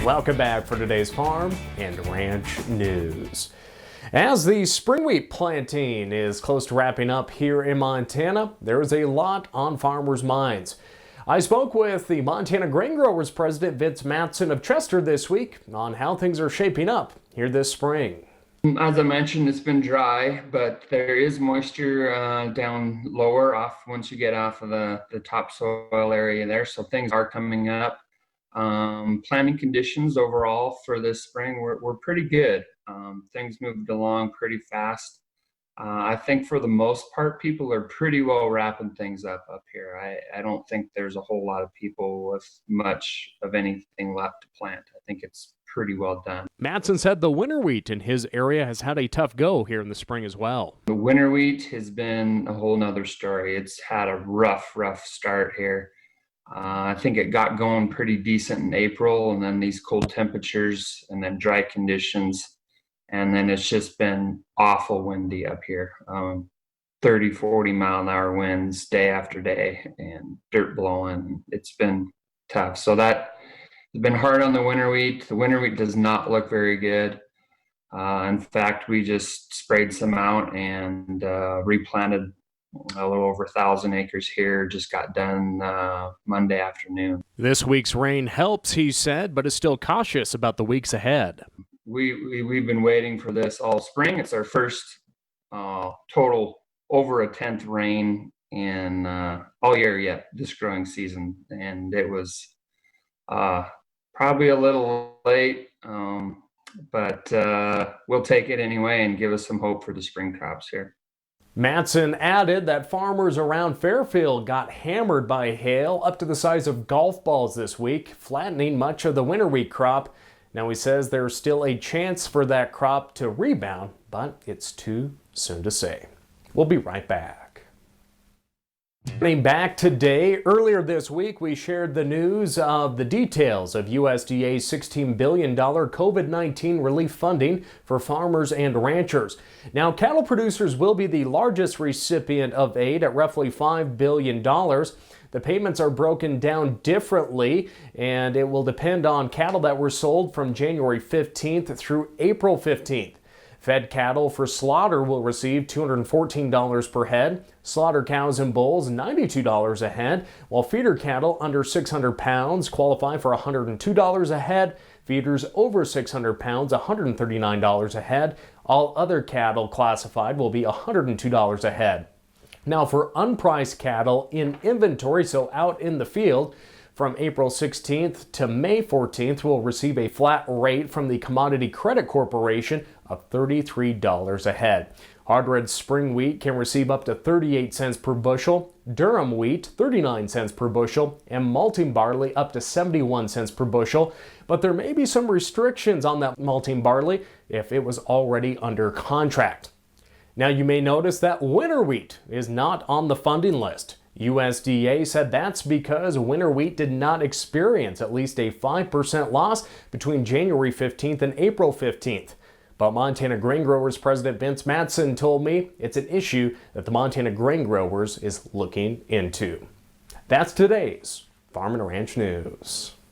Welcome back for today's Farm and Ranch News. As the spring wheat planting is close to wrapping up here in Montana, there is a lot on farmers' minds. I spoke with the Montana Grain Growers President Vince Matson of Chester this week on how things are shaping up here this spring. As I mentioned, it's been dry, but there is moisture down lower off once you get off of the topsoil area there. So things are coming up. Planting conditions overall for this spring were pretty good. Things moved along pretty fast. I think for the most part, people are pretty well wrapping things up here. I don't think there's a whole lot of people with much of anything left to plant. I think it's pretty well done. Matson said the winter wheat in his area has had a tough go here in the spring as well. The winter wheat has been a whole nother story. It's had a rough start here. I think it got going pretty decent in April, and then these cold temperatures and then dry conditions. And then it's just been awful windy up here. 30, 40 mile an hour winds day after day and dirt blowing. It's been tough. So that has been hard on the winter wheat. The winter wheat does not look very good. In fact, we just sprayed some out and replanted a little over 1,000 acres here. Just got done Monday afternoon. This week's rain helps, he said, but is still cautious about the weeks ahead. We've been waiting for this all spring. It's our first total over a tenth rain in all year yet this growing season, and it was probably a little late, but we'll take it anyway and give us some hope for the spring crops here. Matson added that farmers around Fairfield got hammered by hail up to the size of golf balls this week, flattening much of the winter wheat crop. Now he says there's still a chance for that crop to rebound, but it's too soon to say. We'll be right back. Coming back today, earlier this week we shared the news of the details of USDA's $16 billion COVID-19 relief funding for farmers and ranchers. Now, cattle producers will be the largest recipient of aid at roughly $5 billion. The payments are broken down differently, and it will depend on cattle that were sold from January 15th through April 15th. Fed cattle for slaughter will receive $214 per head, slaughter cows and bulls $92 a head, while feeder cattle under 600 pounds qualify for $102 a head, feeders over 600 pounds $139 a head. All other cattle classified will be $102 a head. Now for unpriced cattle in inventory, so out in the field, from April 16th to May 14th, will receive a flat rate from the Commodity Credit Corporation of $33 a head. Hard red spring wheat can receive up to 38 cents per bushel, durum wheat 39 cents per bushel, and malting barley up to 71 cents per bushel. But there may be some restrictions on that malting barley if it was already under contract. Now you may notice that winter wheat is not on the funding list. USDA said that's because winter wheat did not experience at least a 5% loss between January 15th and April 15th. But Montana Grain Growers President Vince Matson told me it's an issue that the Montana Grain Growers is looking into. That's today's Farm and Ranch News.